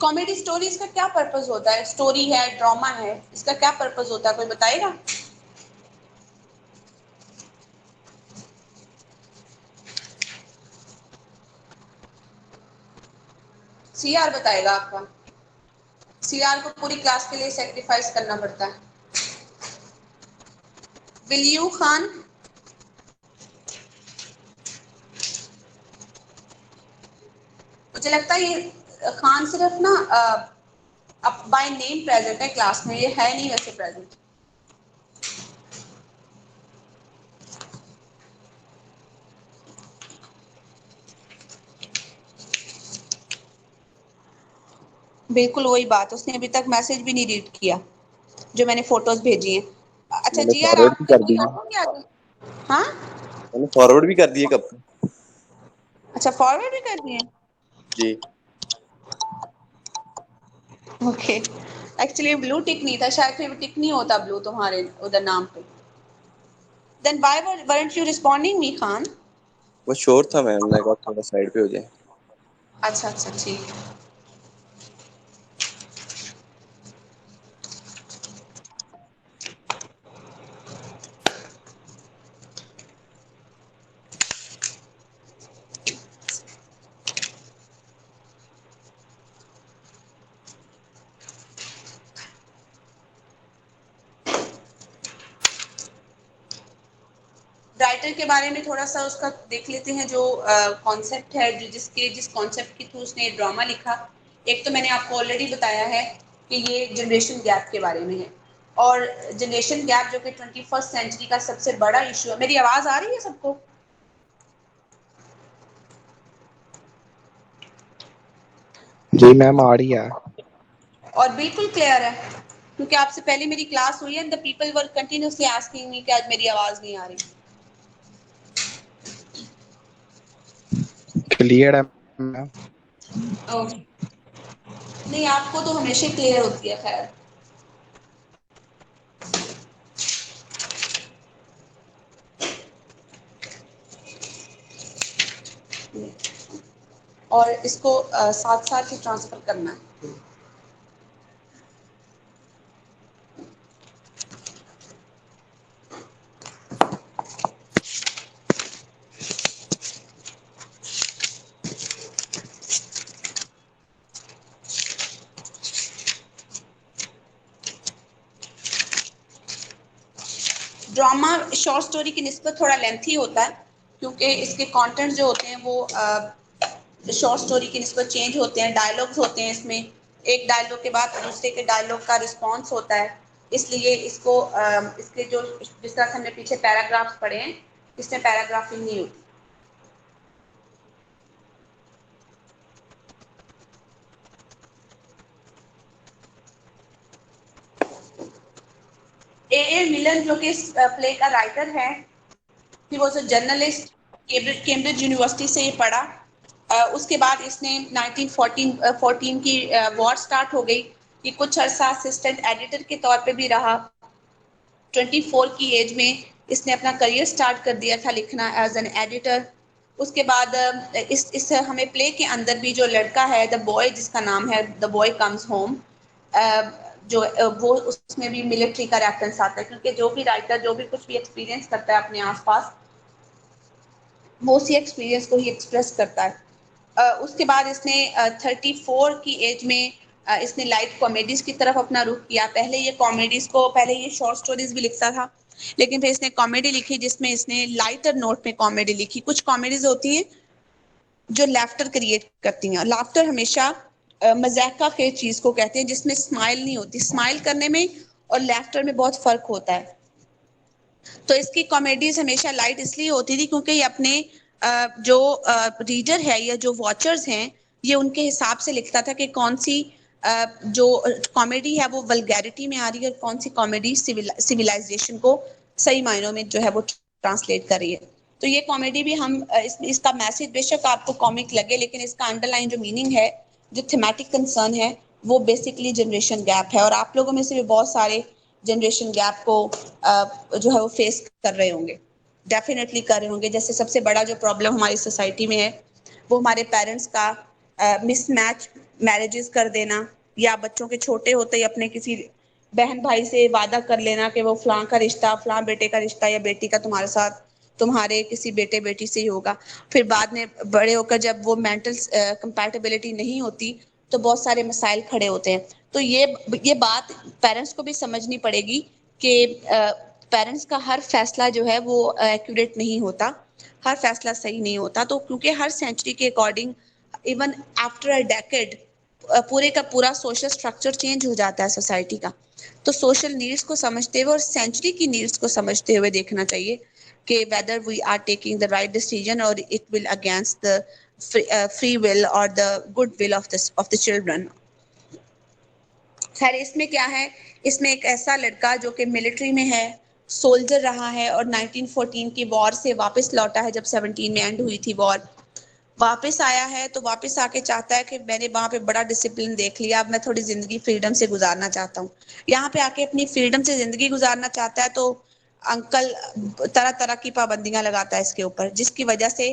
Comedy stories का क्या purpose होता है? स्टोरी है, ड्रामा है, इसका क्या पर्पस होता है, कोई बताएगा? सीआर बताएगा आपका। सीआर को पूरी क्लास के लिए सेक्रीफाइस करना पड़ता है। Will you Khan? मुझे लगता है ये खान सिर्फ ना अब बाय नेम प्रेजेंट है क्लास में, ये है नहीं वैसे प्रेजेंट। बिल्कुल वही बात, उसने अभी तक मैसेज भी नहीं रीड किया जो मैंने फोटोज भेजी हैं। अच्छा मैंने जी यार, फॉरवर्ड आप भी कर फ्री दी है। होंगे आगे? हाँ, मैंने फॉरवर्ड भी कर दिए कब तक। अच्छा फॉरवर्ड भी कर दिए। जी। ओके, एक्चुअली ब्लू टिक नहीं था शायद, फिर टिक नहीं होता ब्लू तुम्हारे उधर नाम पे। Then why weren't you responding me Khan? वो शोर था, मैंने कहा थोड़ा साइड पे हो जाए। अच्छा अच्छा ठीक। राइटर के बारे में थोड़ा सा उसका देख लेते हैं, जो कॉन्सेप्ट है, जो जिस कॉन्सेप्ट के थ्रू उसने ड्रामा लिखा। एक तो मैंने आपको ऑलरेडी बताया है कि ये जनरेशन गैप के बारे में है, और जनरेशन गैप जो कि 21st सेंचुरी का सबसे बड़ा इशू है। मेरी आवाज आ रही है सबको? जी मैम आ रही है। और बिल्कुल क्लियर है, क्योंकि आपसे पहले मेरी क्लास हुई है, the people were continuously asking me कि आज मेरी आवाज नहीं आ रही। क्लियर है मैम। ओके, नहीं आपको तो हमेशा क्लियर होती है। खैर, और इसको साथ साथ ही ट्रांसफर करना है। ड्रामा शॉर्ट स्टोरी की निस्बत थोड़ा लेंथी होता है, क्योंकि इसके कंटेंट जो होते हैं वो शॉर्ट स्टोरी की निस्बत चेंज होते हैं। डायलॉग्स होते हैं इसमें, एक डायलॉग के बाद दूसरे के डायलॉग का रिस्पॉन्स होता है, इसलिए इसको इसके जो जिस तरह से हमने पीछे पैराग्राफ्स पढ़े हैं, इसमें पैराग्राफिंग नहीं होती। ए मिलन जो कि इस प्ले का राइटर है, he was a journalist, Cambridge university से ये पढ़ा। उसके बाद इसने 1914 की वॉर स्टार्ट हो गई, ये कुछ अर्सा असिस्टेंट एडिटर के तौर पे भी रहा। 24 की एज में इसने अपना करियर स्टार्ट कर दिया था लिखना एज एन एडिटर। उसके बाद इस हमें प्ले के अंदर भी जो लड़का है, द बॉय जिसका नाम है द बॉय कम्स होम, जो वो उसमें भी मिलिट्री का रेफरेंस आता है, क्योंकि जो भी राइटर जो भी कुछ भी एक्सपीरियंस करता है अपने आसपास, वो उसी एक्सपीरियंस को ही एक्सप्रेस करता है। उसके बाद इसने 34 की एज में इसने लाइट कॉमेडीज की तरफ अपना रुख किया। पहले ये शॉर्ट स्टोरीज भी लिखता था, लेकिन फिर इसने कॉमेडी लिखी जिसमें इसने लाइटर नोट में कॉमेडी लिखी। कुछ कॉमेडीज होती हैं जो लाफ्टर क्रिएट करती हैं। लाफ्टर हमेशा मजाका के चीज को कहते हैं जिसमें स्माइल नहीं होती। स्माइल करने में और लाफ्टर में बहुत फर्क होता है। तो इसकी कॉमेडीज हमेशा लाइट इसलिए होती थी क्योंकि ये अपने जो रीडर है या जो वॉचर्स हैं, ये उनके हिसाब से लिखता था कि कौन सी जो कॉमेडी है वो वल्गैरिटी में आ रही है और कौन सी कॉमेडी सिविलाइजेशन को सही मायनों में जो है वो ट्रांसलेट कर रही है। तो ये कॉमेडी भी हम इसका मैसेज बेशक आपको कॉमिक लगे, लेकिन इसका अंडरलाइन जो मीनिंग है, जो थीमेटिक कंसर्न है, वो बेसिकली जनरेशन गैप है। और आप लोगों में से भी बहुत सारे जनरेशन गैप को जो है वो फेस कर रहे होंगे, डेफिनेटली कर रहे होंगे। जैसे सबसे बड़ा जो प्रॉब्लम हमारी सोसाइटी में है वो हमारे पेरेंट्स का मिसमैच मैरिजेस कर देना, या बच्चों के छोटे होते ही अपने किसी बहन भाई से वादा कर लेना कि वो फलां का रिश्ता, फलां बेटे का रिश्ता या बेटी का तुम्हारे साथ, तुम्हारे किसी बेटे बेटी से ही होगा। फिर बाद में बड़े होकर जब वो मेंटल कंपैटिबिलिटी नहीं होती तो बहुत सारे मसाइल खड़े होते हैं। तो ये बात पेरेंट्स को भी समझनी पड़ेगी कि पेरेंट्स का हर फैसला जो है वो एक्यूरेट नहीं होता, हर फैसला सही नहीं होता। तो क्योंकि हर सेंचुरी के according, even after a decade, पूरे का पूरा सोशल स्ट्रक्चर चेंज हो जाता है सोसाइटी का। तो सोशल नीड्स को समझते हुए और सेंचुरी की नीड्स को समझते हुए देखना चाहिए कि whether we are taking the right decision और it will against the free will और the good will of the children. खैर इसमें क्या है, इसमें एक ऐसा लड़का जो कि मिलिट्री में है, सोल्जर रहा है और 1914 की वॉर से वापस लौटा है, जब 17 में एंड हुई थी वॉर, वापस आया है। तो वापस आके चाहता है कि मैंने वहां पे बड़ा डिसिप्लिन देख लिया, अब मैं थोड़ी जिंदगी फ्रीडम से गुजारना चाहता हूँ। यहाँ पे आके अपनी फ्रीडम से जिंदगी गुजारना चाहता है। तो अंकल तरह तरह की पाबंदियां लगाता है इसके ऊपर, जिसकी वजह से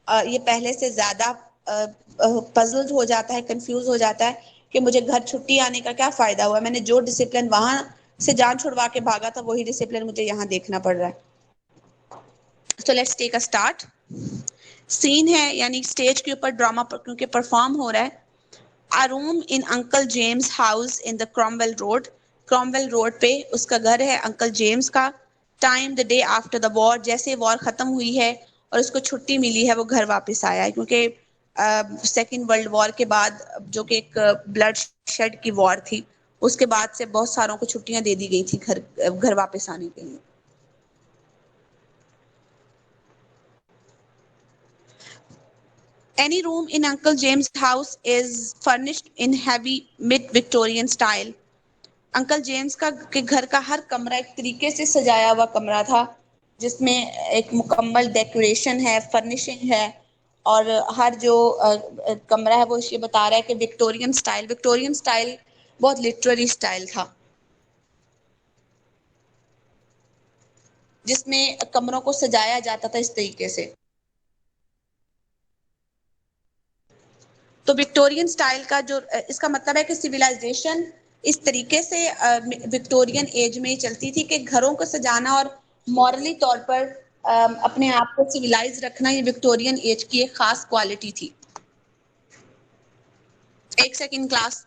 ये पहले से ज्यादा पजल्ड हो जाता है, कंफ्यूज हो जाता है कि मुझे घर छुट्टी आने का क्या फायदा हुआ, मैंने जो डिसिप्लिन वहां से जान छुड़वा के भागा था वही डिसिप्लिन मुझे यहाँ देखना पड़ रहा है। So let's take a start. Scene है यानी स्टेज के ऊपर ड्रामा क्योंकि परफॉर्म हो रहा है। A room in Uncle James house in the Cromwell Road. Cromwell Road पे उसका घर है अंकल जेम्स का। Time the day after the war, जैसे वॉर खत्म हुई है और उसको छुट्टी मिली है वो घर वापस आया है, क्योंकि सेकेंड वर्ल्ड वॉर के बाद, जो कि एक ब्लड शेड की वॉर थी, उसके बाद से बहुत सारों को छुट्टियां दे दी गई थी घर वापस आने के लिए। Any room in Uncle James' house is furnished in heavy mid-Victorian style. Uncle James का के घर का हर कमरा एक तरीके से सजाया हुआ कमरा था, जिसमें एक मुकम्मल डेकोरेशन है, फर्निशिंग है, और हर जो कमरा है वो ये बता रहा है कि विक्टोरियन स्टाइल बहुत लिटरेरी स्टाइल था, जिसमें कमरों को सजाया जाता था इस तरीके से। तो विक्टोरियन स्टाइल का जो इसका मतलब है कि सिविलाइजेशन इस तरीके से विक्टोरियन एज में चलती थी कि घरों को सजाना और मॉरली तौर पर अपने आप को सिविलाइज रखना, ये विक्टोरियन एज की एक खास क्वालिटी थी। एक सेकंड क्लास।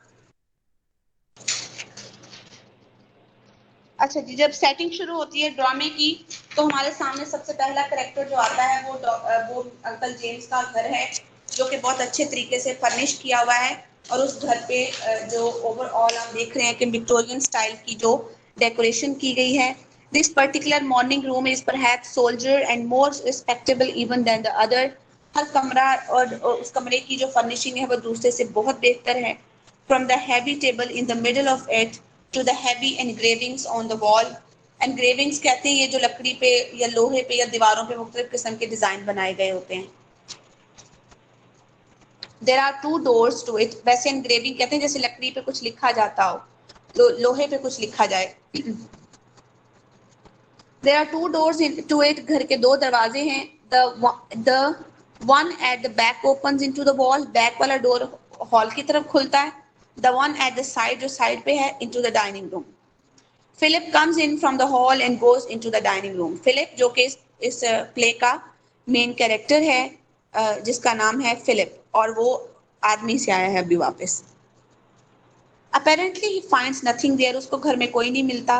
अच्छा जी, जब सेटिंग शुरू होती है ड्रामे की तो हमारे सामने सबसे पहला करेक्टर जो आता है वो अंकल जेम्स का घर है, जो कि बहुत अच्छे तरीके से फर्निश किया हुआ है। और उस घर पे जो ओवरऑल आप देख रहे हैं कि विक्टोरियन स्टाइल की जो डेकोरेशन की गई है। This particular morning room is perhaps soldier and more respectable even than the other. हर कमरा और उस कमरे की जो फर्निशिंग है वो दूसरे से बहुत बेहतर है। From the heavy table in the middle of it to the heavy engravings on the wall. Engravings कहते हैं ये जो लकड़ी पे या लोहे पे या दीवारों पे मुख्तलिफ किस्म के डिजाइन बनाए गए होते हैं। There are two doors to it. वैसे engraving कहते हैं जैसे लकड़ी पे कुछ लिखा जाता हो, लोहे पे कुछ लिखा जाए। There are two doors to it. घर के दो दरवाजे हैं। The one at the back opens into the wall. Back वाला डोर हॉल की तरफ खुलता है। The one at the side जो साइड पे है into the dining room. Philip comes in from the hall and goes into the dining room. Philip जो कि इस प्ले का मेन कैरेक्टर है, जिसका नाम है फिलिप, और वो आर्मी से आया है अभी वापस। Apparently he finds nothing there. उसको घर में कोई नहीं मिलता।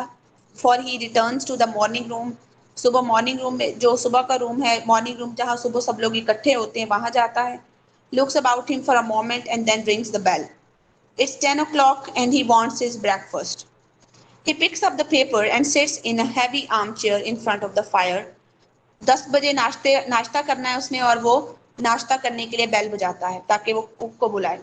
For he returns to the morning room. सुबह मॉर्निंग रूम में, जो सुबह का रूम है, मॉर्निंग रूम जहाँ सुबह सब लोग इकट्ठे होते हैं, वहां जाता है। Looks about him for a moment and then rings the bell. It's 10 o'clock and he wants his breakfast. He picks up the paper and sits in a heavy armchair in front of the fire. 10 बजे नाश्ता करना है उसने, और वो नाश्ता करने के लिए बेल बजाता है ताकि वो कुक को बुलाए।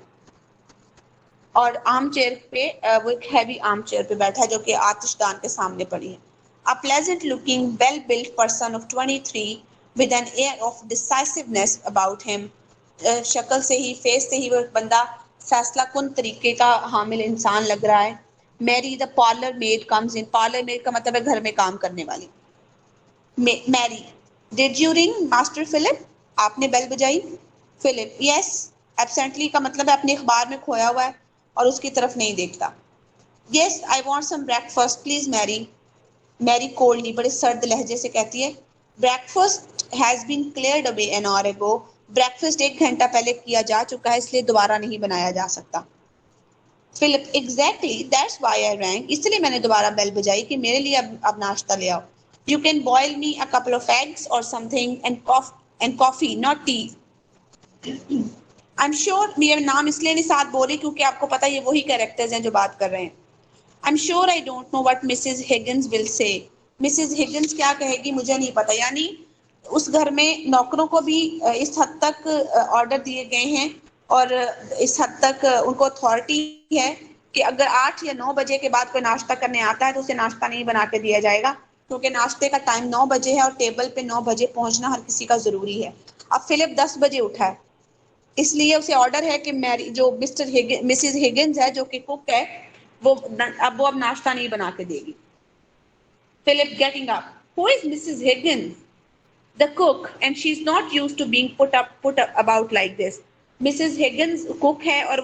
और आर्म चेयर पे वो एक हैवी आर्म चेयर पे बैठा है जो कि आतिशदान के सामने पड़ी है। A pleasant looking, well built person of 23 with an air of decisiveness about him. शक्ल से ही, फेस से ही वो एक बंदा फैसला कुन तरीके का हामिल इंसान लग रहा है। Mary the parlour maid comes in. Parlour maid का मतलब है घर में काम करने वाली। Mary, did you ring master Philip? आपने बेल बजाई? Philip, yes. एब्सेंटली का मतलब है अपने अखबार में खोया हुआ है और उसकी तरफ नहीं देखता। Yes I want some breakfast please Mary. Mary coldly बड़े सर्द लहजे से कहती है breakfast has been cleared away an hour ago. Breakfast 1 घंटा पहले किया जा चुका है इसलिए दोबारा नहीं बनाया जा सकता। Philip exactly that's why I rang. इसलिए मैंने दोबारा बेल बजाई कि मेरे लिए अब नाश्ता ले आओ। You can boil me a couple of eggs और something and coffee not tea. I am sure मेरा नाम इसलिए नहीं साथ बोल रही क्योंकि आपको पता है ये वही कैरेक्टर्स हैं जो बात कर रहे हैं। आई am sure I don't know what Mrs Higgins will से। मिसेस हिगिंस क्या कहेगी मुझे नहीं पता। यानी उस घर में नौकरों को भी इस हद तक ऑर्डर दिए गए हैं और इस हद तक उनको अथॉरिटी है कि अगर 8 या 9 बजे के बाद कोई नाश्ता करने आता है तो उसे नाश्ता नहीं बना के दिया जाएगा क्योंकि नाश्ते का टाइम 9 बजे है और टेबल पे 9 बजे पहुंचना हर किसी का जरूरी है। अब फिलिप 10 बजे उठा है इसलिए उसे ऑर्डर है कि मैरी जो मिसेस हिगिंस है जो कि कुक है वो अब नाश्ता नहीं बना के देगी। Philip getting up who is Mrs Higgins the cook and she is not used to being put about like this. Mrs Higgins cook है और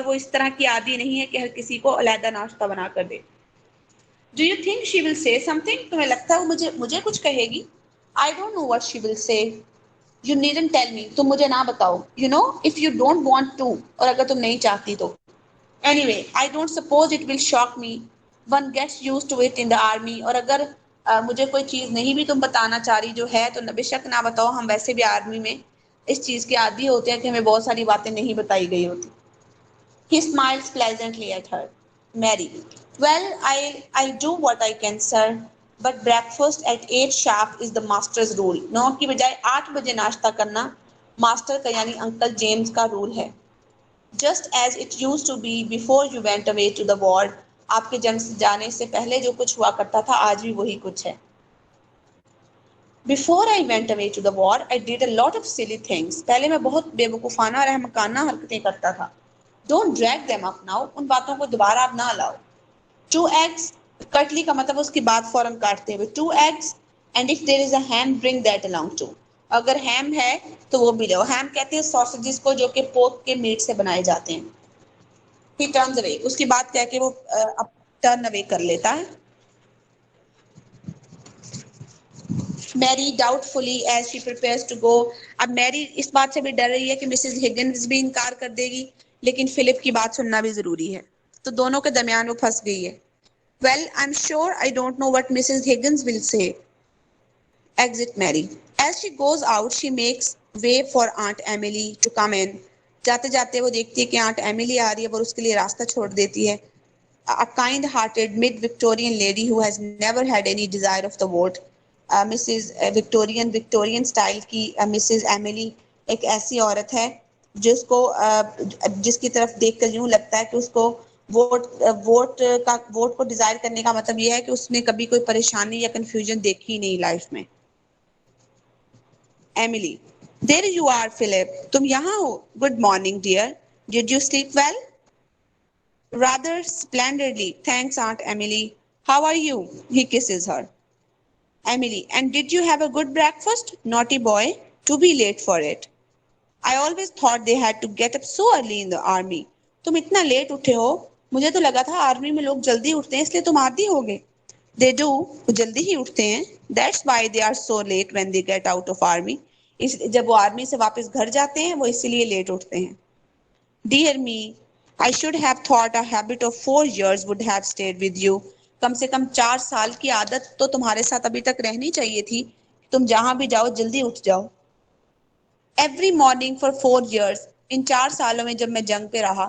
वो इस तरह की आदी नहीं है कि हर किसी को अलहदा नाश्ता बना कर दे। Do you think she will say something. तुम्हें लगता है वो मुझे कुछ कहेगी। I don't know what she will say. You needn't tell me. तुम मुझे ना बताओ। You know if you don't want to और अगर तुम नहीं चाहती तो। Anyway I don't suppose it will shock me. One gets used to it in the army. और अगर मुझे कोई चीज नहीं भी तुम बताना चाह रही जो है तो बेशक ना बताओ। हम वैसे भी आर्मी में इस चीज के आदी होते हैं कि हमें बहुत सारी बातें नहीं बताई गई होती। He smiles pleasantly at her. Mary, well, I'll do what I can, sir. But breakfast at 8 sharp is the master's rule. 9 की बजाय 8 बजे नाश्ता करना मास्टर का यानी अंकल जेम्स का रूल है। Just as it used to be before you went away to the war. आपके जंग जाने से पहले जो कुछ हुआ करता था आज भी वही कुछ है। Before I went away to the war, I did a lot of silly things. पहले मैं बहुत बेवकूफाना और अहमकाना हरकतें करता था। Don't drag them up now. उन बातों को दोबारा अब ना लाओ। 2 eggs, कटली का मतलब उसकी बात फौरन काटते हुए 2 eggs and if there is a ham bring that along too. अगर हैम है तो वो भी लो। हैम कहते हैं सॉसेजेस को जो कि पोर्क के मीट से बनाए जाते हैं। He turns away. उसकी बात कह के वो अब टर्न अवे कर लेता है। Mary doubtfully as she prepares to go. अब मैरी इस बात से भी डर रही है कि मिसेस हिगिंस भी इनकार कर देगी लेकिन फिलिप की बात सुनना भी जरूरी है तो दोनों के दरमियान वो फंस गई है। Well I am sure I don't know what Mrs Higgins will say. Exit Mary as she goes out she makes way for aunt Emily to come in. जाते जाते वो देखती है कि आंट एमिली आ रही है और उसके लिए रास्ता छोड़ देती है। A kind-hearted mid-Victorian lady who has never had any desire of the vote. Mrs Victorian style की मिसेस एमिली एक ऐसी औरत है जिसकी तरफ देखकर यूं लगता है कि उसको वोट को डिजायर करने का मतलब यह है कि उसने कभी कोई परेशानी या कंफ्यूजन देखी नहीं लाइफ में। Emily there you are Philip तुम यहाँ हो। Good morning dear did you sleep well. Rather splendidly, thanks, Aunt Emily. How are you? He kisses her. Emily, and did you have a good breakfast? Naughty boy, to be late for it. I always thought they had to get up so early in the army. तुम इतना late उठे हो मुझे तो लगा था army में लोग जल्दी उठते हैं इसलिए तुम आदी हो गए। They do, वो जल्दी ही उठते हैं। That's why they are so late when they get out of army. जब वो आर्मी से वापस घर जाते हैं वो इसीलिए लेट उठते हैं। Dear me, I should have thought a habit of 4 years would have stayed with you. कम से कम 4 साल की आदत तो तुम्हारे साथ अभी तक रहनी चाहिए थी। तुम जहां भी जाओ जल्दी उठ जाओ। Every morning for 4 years, इन 4 सालों में जब मैं जंग पे रहा,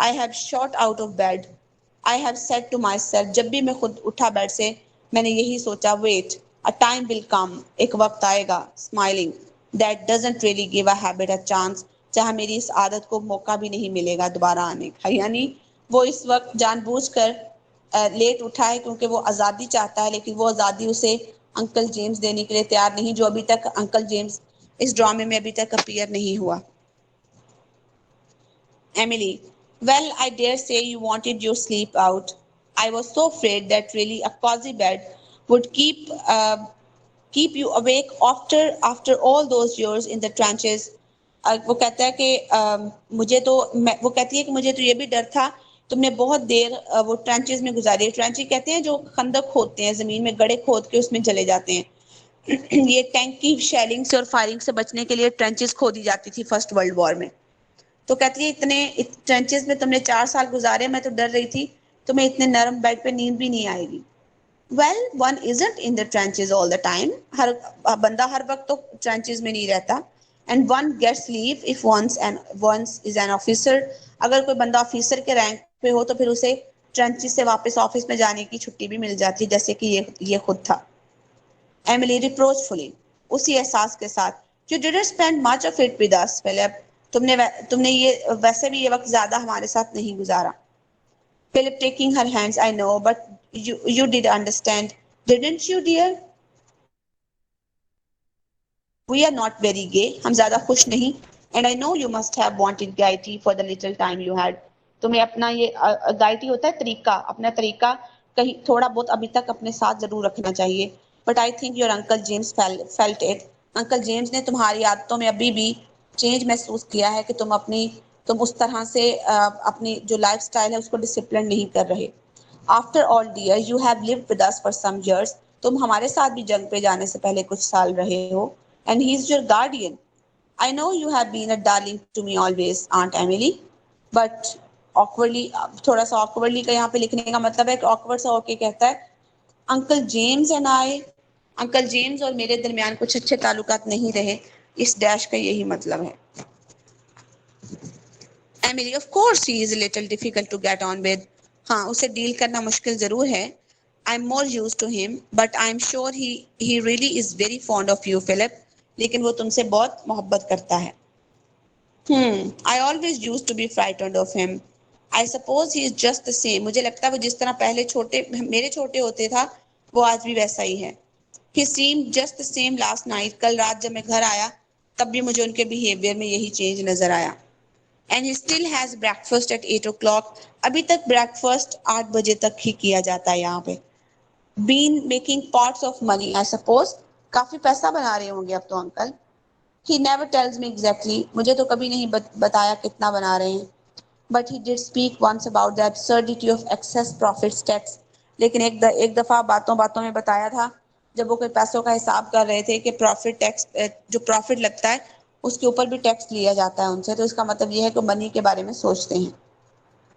I have shot out of bed. I have said to myself, जब भी मैं खुद उठा बेड से मैंने यही सोचा, wait, a time will come, एक वक्त आएगा, smiling, that doesn't really give a habit a chance. जहाँ मेरी इस आदत को मौका भी नहीं मिलेगा दोबारा आने का। यानी वो इस वक्त जानबूझकर लेट उठा है क्योंकि वो आज़ादी चाहता है लेकिन वो आज़ादी उसे अंकल जेम्स देने के लिए तैयार नहीं जो अभी तक अंकल जेम्स इस ड्रामे में अभी तक अपीयर नहीं हुआ। Emily, well, I dare say you wanted your sleep out. I was so afraid that really a cozy bed would keep you awake after all those years in the trenches. वो कहता है कि वो कहती है कि मुझे तो ये भी डर था, तुमने बहुत देर वो ट्रेंचेस में गुजारी है। ट्रेंचेस कहते हैं जो खंदक खोदते हैं, जमीन में गड्ढे खोद के उसमें चले जाते हैं। ये टैंक की शेलिंग से और फायरिंग से बचने के लिए ट्रेंचेस खोदी जाती थी फर्स्ट वर्ल्ड वॉर में। तो कहती है इतने ट्रेंचेस में तुमने 4 साल गुजारे, मैं तो डर रही थी तुम्हें इतने नरम बेड पे नींद भी नहीं आएगी। Well one isn't in the trenches all the time, हर बंदा हर वक्त तो ट्रेंचेस में नहीं रहता। And one gets leave if one's is an officer, अगर कोई बंदा ऑफिसर के रैंक पे हो तो फिर उसे ट्रेंचेस से वापस ऑफिस में जाने की छुट्टी भी मिल जाती है, जैसे कि ये खुद था। एमिली रिप्रोचफुली, उसी एहसास के साथ, you didn't spend much of it with us Philip, तुमने ये वैसे भी ये वक्त ज्यादा हमारे साथ नहीं गुजारा। Philip taking her hands, I know but you did understand, didn't you dear? We are not very gay, हम ज्यादा खुश नहीं। And I know you must have wanted gaiety for the little time you had, तुम्हें अपना ये गाइटी होता है तरीका, अपना तरीका कहीं थोड़ा बहुत अभी तक अपने साथ जरूर रखना चाहिए। But I think your uncle James felt it, uncle James ने तुम्हारी आदतों में अभी भी चेंज महसूस किया है कि तुम उस तरह से अपनी जो लाइफ स्टाइल है उसको डिसिप्लिन नहीं कर रहे। After all dear, you have lived with us for some years, तुम हमारे साथ भी जंग पे जाने से पहले कुछ साल रहे हो। And he is your guardian. I know you have been a darling to me always aunt Emily, but awkwardly, थोड़ा सा ऑकवर्डली का यहाँ पे लिखने का मतलब है कि ऑकवर्ड सा होके कहता है uncle James and I, uncle James और मेरे दरमियान कुछ अच्छे ताल्लुकात नहीं रहे, इस डैश का यही मतलब है। Emily, of course he is a little difficult to get on with, हाँ उसे डील करना मुश्किल जरूर है। I am more used to him but I am sure he really is very fond of you Philip, लेकिन वो तुमसे बहुत मोहब्बत करता है। I always used to be frightened of him. I suppose he is just the same. मुझे लगता है वो जिस तरह पहले मेरे छोटे होते था, वो आज भी वैसा ही है। He seemed just the same last night. कल रात जब मैं घर आया, तब भी मुझे उनके बिहेवियर में यही चेंज नजर आया। And he still has breakfast at 8 o'clock. अभी तक ब्रेकफास्ट 8 बजे तक ही किया जाता है यहाँ पे। Been making pots of money, I suppose. काफी पैसा बना रहे होंगे अब तो uncle. He never tells me exactly. मुझे तो कभी नहीं बताया कितना बना रहे हैं। But he did speak once about the absurdity of excess profits tax. लेकिन एक दफा बातों बातों में बताया था, जब वो कोई पैसों का हिसाब कर रहे थे कि प्रॉफिट टैक्स, जो प्रॉफिट लगता है उसके ऊपर भी टैक्स लिया जाता है उनसे, तो इसका मतलब ये है कि मनी के बारे में सोचते हैं।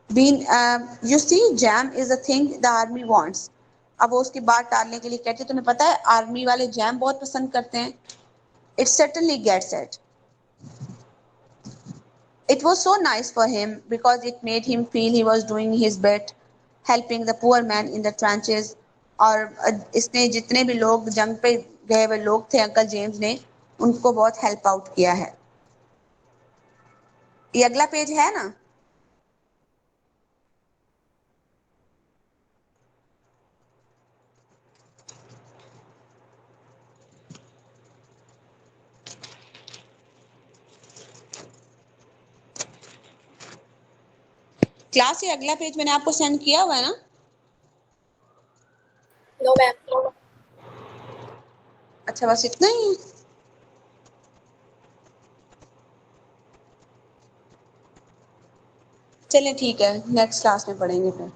Being, you see, jam is a thing the army wants. अब वो उसकी बात टालने के लिए कहते, तुम्हें पता है आर्मी वाले जैम बहुत पसंद करते हैं। It certainly gets it. It was so nice for him because it made him feel he was doing his bit, helping the poor man in the trenches. और इसने जितने भी लोग जंग पे गए हुए लोग थे, अंकल जेम्स ने उनको बहुत हेल्प आउट किया है। ये अगला पेज है ना? क्लास ये अगला पेज मैंने आपको सेंड किया हुआ है ना? No ma'am. अच्छा बस इतना ही है? चलें ठीक है, नेक्स्ट क्लास में पढ़ेंगे फिर।